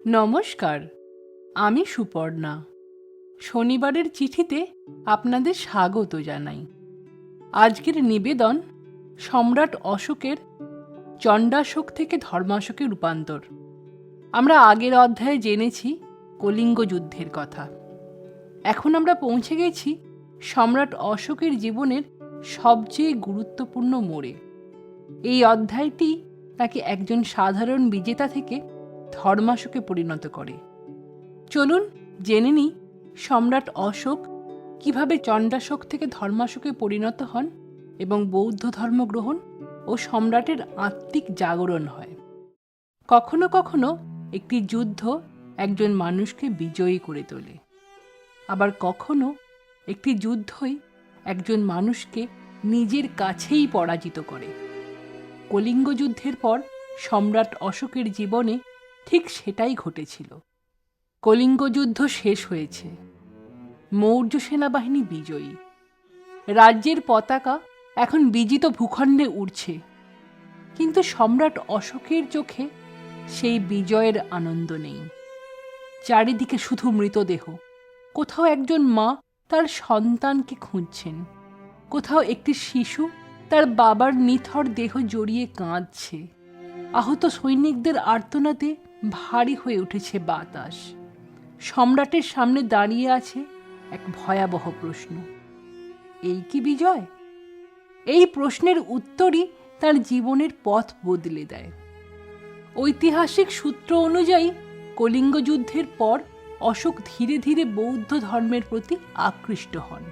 নমস্কার, আমি সুপর্ণা। শনিবারের চিঠিতে আপনাদের স্বাগত জানাই। আজকের নিবেদন সম্রাট অশোকের চণ্ডাশোক থেকে ধর্মাশোকে রূপান্তর। আমরা আগের অধ্যায়ে জেনেছি কলিঙ্গ যুদ্ধের কথা। এখন আমরা পৌঁছে গেছি সম্রাট অশোকের জীবনের সবচেয়ে গুরুত্বপূর্ণ মোড়ে। এই অধ্যায়টি তাকে একজন সাধারণ বিজেতা থেকে ধর্মাশোকে পরিণত করে। চলুন জেনে নিই সম্রাট অশোক কিভাবে চণ্ডাশোক থেকে ধর্মাশোকে পরিণত হন এবং বৌদ্ধ ধর্ম গ্রহণ ও সম্রাটের আত্মিক জাগরণ হয়। কখনো কখনো একটি যুদ্ধ একজন মানুষকে বিজয়ী করে তোলে, আবার কখনো একটি যুদ্ধই একজন মানুষকে নিজের কাছেই পরাজিত করে। কলিঙ্গ যুদ্ধের পর সম্রাট অশোকের জীবনে ঠিক সেটাই ঘটেছিল। কলিঙ্গ যুদ্ধ শেষ হয়েছে, মৌর্য সেনাবাহিনী বিজয়ী, রাজ্যের পতাকা এখন বিজিত ভূখণ্ডে উড়ছে, কিন্তু সম্রাট অশোকের চোখে সেই বিজয়ের আনন্দ নেই। চারিদিকে শুধু মৃতদেহ। কোথাও একজন মা তার সন্তানকে খুঁজছেন, কোথাও একটি শিশু তার বাবার নিথর দেহ জড়িয়ে কাঁদছে। আহত সৈনিকদের আর্তনাদে ভারী হয়ে উঠেছে বাতাস। সম্রাটের সামনে দাঁড়িয়ে আছে এক ভয়াবহ প্রশ্ন, এই কি বিজয়? এই প্রশ্নের উত্তরই তার জীবনের পথ বদলে দেয়। ঐতিহাসিক সূত্র অনুযায়ী কলিঙ্গ যুদ্ধের পর অশোক ধীরে ধীরে বৌদ্ধ ধর্মের প্রতি আকৃষ্ট হন।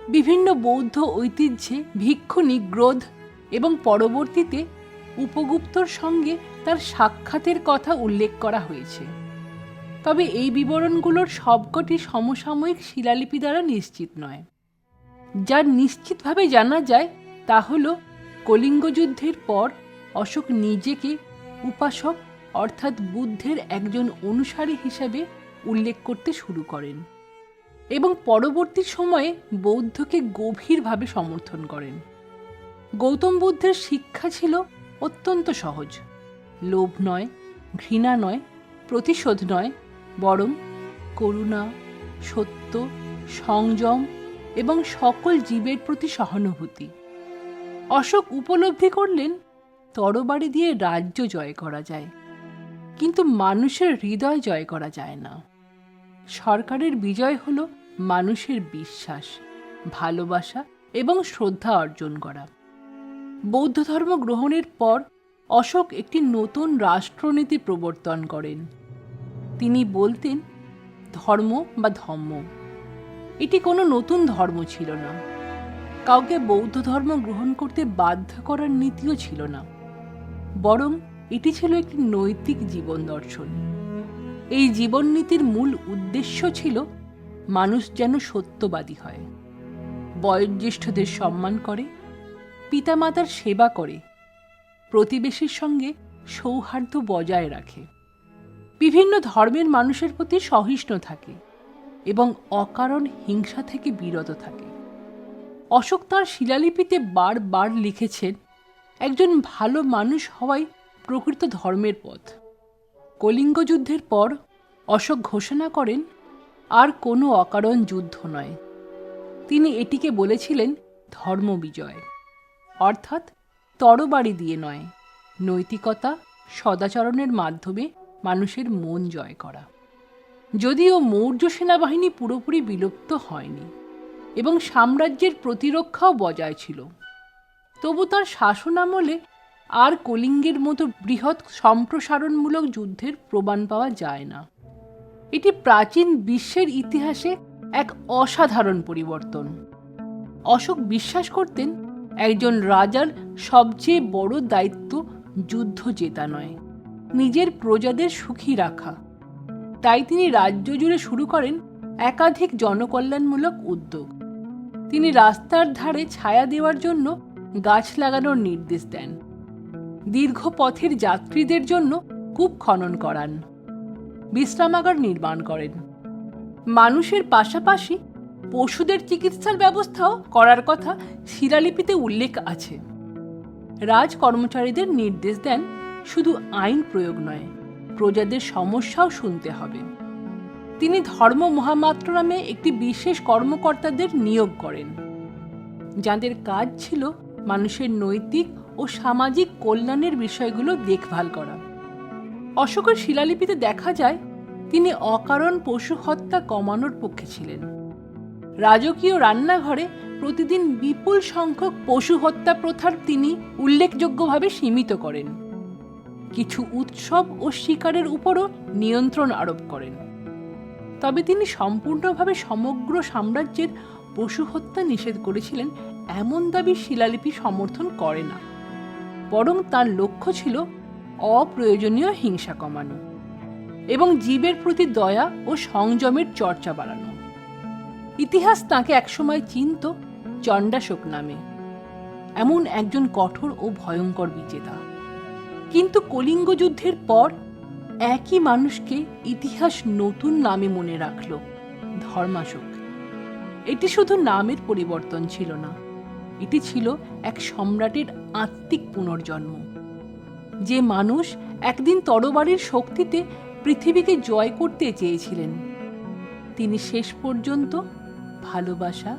বিভিন্ন বৌদ্ধ ঐতিহ্যে ভিক্ষু নিগ্রোধ এবং পরবর্তীতে উপগুপ্তর সঙ্গে তার সাক্ষাতের কথা উল্লেখ করা হয়েছে। তবে এই বিবরণগুলোর সবকটি সমসাময়িক শিলালিপি দ্বারা নিশ্চিত নয়। যা নিশ্চিতভাবে জানা যায় তা হল কলিঙ্গ যুদ্ধের পর অশোক নিজেকে উপাসক অর্থাৎ বুদ্ধের একজন অনুসারী হিসেবে উল্লেখ করতে শুরু করেন এবং পরবর্তী সময়ে বৌদ্ধকে গভীরভাবে সমর্থন করেন। গৌতম বুদ্ধের শিক্ষা ছিল অত্যন্ত সহজ। লোভ নয়, ঘৃণা নয়, প্রতিশোধ নয়, বরং করুণা, সত্য, সংযম এবং সকল জীবের প্রতি সহানুভূতি। অশোক উপলব্ধি করলেন তরবারি দিয়ে রাজ্য জয় করা যায়, কিন্তু মানুষের হৃদয় জয় করা যায় না। সরকারের বিজয় হল মানুষের বিশ্বাস, ভালোবাসা এবং শ্রদ্ধা অর্জন করা। বৌদ্ধ ধর্ম গ্রহণের পর অশোক একটি নতুন রাষ্ট্রনীতি প্রবর্তন করেন। তিনি বলতেন, ধর্ম বা ধম্ম। এটি কোনো নতুন ধর্ম ছিল না, কাউকে বৌদ্ধ ধর্ম গ্রহণ করতে বাধ্য করার নীতিও ছিল না, বরং এটি ছিল একটি নৈতিক জীবন দর্শন। এই জীবননীতির মূল উদ্দেশ্য ছিল মানুষ যেন সত্যবাদী হয়, বয়োজ্যেষ্ঠদের সম্মান করে, পিতামাতার সেবা করে, প্রতিবেশীর সঙ্গে সৌহার্দ্য বজায় রাখে, বিভিন্ন ধর্মের মানুষের প্রতি সহিষ্ণু থাকে এবং অকারণ হিংসা থেকে বিরত থাকে। অশোক তাঁর শিলালিপিতে বারবার লিখেছেন, একজন ভালো মানুষ হওয়াই প্রকৃত ধর্মের পথ। কলিঙ্গ যুদ্ধের পর অশোক ঘোষণা করেন, আর কোনো অকারণ যুদ্ধ নয়। তিনি এটিকে বলেছিলেন ধর্ম বিজয়, অর্থাৎ তরবারি দিয়ে নয়, নৈতিকতা, সদাচরণের মাধ্যমে মানুষের মন জয় করা। যদিও মৌর্য সেনাবাহিনী পুরোপুরি বিলুপ্ত হয়নি এবং সাম্রাজ্যের প্রতিরক্ষাও বজায় ছিল, তবু তার শাসনামলে আর কলিঙ্গের মতো বৃহৎ সম্প্রসারণমূলক যুদ্ধের প্রমাণ পাওয়া যায় না। এটি প্রাচীন বিশ্বের ইতিহাসে এক অসাধারণ পরিবর্তন। অশোক বিশ্বাস করতেন, একজন রাজার সবচেয়ে বড় দায়িত্ব যুদ্ধ জেতা নয়, নিজের প্রজাদের সুখী রাখা। তাই তিনি রাজ্য জুড়ে শুরু করেন একাধিক জনকল্যাণমূলক উদ্যোগ। তিনি রাস্তার ধারে ছায়া দেওয়ার জন্য গাছ লাগানোর নির্দেশ দেন, দীর্ঘ পথের যাত্রীদের জন্য কূপ খনন করান, বিশ্রামাগার নির্মাণ করেন। মানুষের পাশাপাশি পশুদের চিকিৎসার ব্যবস্থাও করার কথা শিলালিপিতে উল্লেখ আছে। রাজ কর্মচারীদের নির্দেশ দেন শুধু আইন প্রয়োগ নয়, প্রজাদের সমস্যাও শুনতে হবে। তিনি ধর্ম মহামাত্র নামে একটি বিশেষ কর্মকর্তাদের নিয়োগ করেন, যাদের কাজ ছিল মানুষের নৈতিক ও সামাজিক কল্যাণের বিষয়গুলো দেখভাল করা। অশোকের শিলালিপিতে দেখা যায় তিনি অকারণ পশু হত্যা কমানোর পক্ষে ছিলেন। রাজকীয় রান্নাঘরে প্রতিদিন বিপুল সংখ্যক পশু হত্যা প্রথার তিনি উল্লেখযোগ্যভাবে সীমিত করেন। কিছু উৎসব ও শিকারের উপরও নিয়ন্ত্রণ আরোপ করেন। তবে তিনি সম্পূর্ণভাবে সমগ্র সাম্রাজ্যের পশু হত্যা নিষেধ করেছিলেন এমন দাবি শিলালিপি সমর্থন করে না, বরং তার লক্ষ্য ছিল অপ্রয়োজনীয় হিংসা কমানো এবং জীবের প্রতি দয়া ও সংযমের চর্চা বাড়ানো। ইতিহাস তাঁকে একসময় চিনত চণ্ডাশোক নামে, এমন একজন কঠোর ও ভয়ঙ্কর বিজেতা। কিন্তু কলিঙ্গ যুদ্ধের পর একই মানুষকে ইতিহাস নতুন নামে মনে রাখল, ধর্মাশোক। এটি শুধু নামের পরিবর্তন ছিল না, এটি ছিল এক সম্রাটের আত্মিক পুনর্জন্ম। যে মানুষ একদিন তরবারির শক্তিতে পৃথিবীকে জয় করতে চেয়েছিলেন, তিনি শেষ পর্যন্ত ভালোবাসা,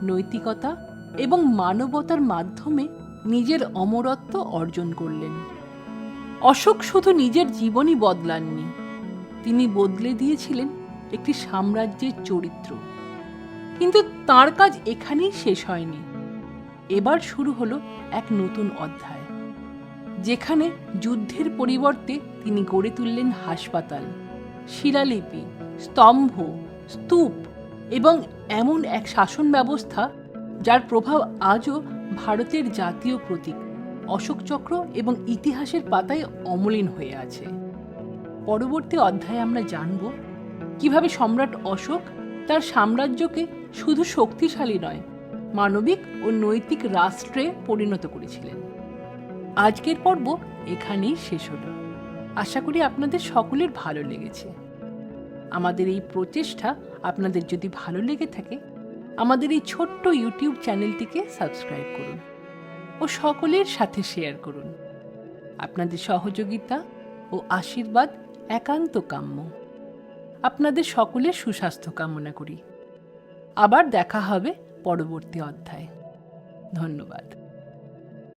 নৈতিকতা এবং মানবতার মাধ্যমে নিজের অমরত্ব অর্জন করলেন। অশোক শুধু নিজের জীবনই বদলাননি, তিনি বদলে দিয়েছিলেন একটি সাম্রাজ্যের চরিত্র। কিন্তু তার কাজ এখানেই শেষ হয়নি। এবার শুরু হলো এক নতুন অধ্যায়, যেখানে যুদ্ধের পরিবর্তে তিনি গড়ে তুললেন হাসপাতাল, শিলালিপি, স্তম্ভ, স্তূপ এবং এমন এক শাসন ব্যবস্থা যার প্রভাব আজও ভারতের জাতীয় প্রতীক অশোক চক্র এবং ইতিহাসের পাতায় অমলিন হয়ে আছে। পরবর্তী অধ্যায়ে আমরা জানব কিভাবে সম্রাট অশোক তার সাম্রাজ্যকে শুধু শক্তিশালী নয়, মানবিক ও নৈতিক রাষ্ট্রে পরিণত করেছিলেন। আজকের পর্ব এখানেই শেষ হলো। আশা করি আপনাদের সকলের ভালো লেগেছে। আমাদের এই প্রচেষ্টা আপনাদের যদি ভালো লেগে থাকে, আমাদের এই ছোট্ট ইউটিউব চ্যানেলটিকে সাবস্ক্রাইব করুন ও সকলের সাথে শেয়ার করুন। আপনাদের সহযোগিতা ও আশীর্বাদ একান্ত কাম্য। আপনাদের সকলের সুস্বাস্থ্য কামনা করি। আবার দেখা হবে পরবর্তী অধ্যায়ে। ধন্যবাদ।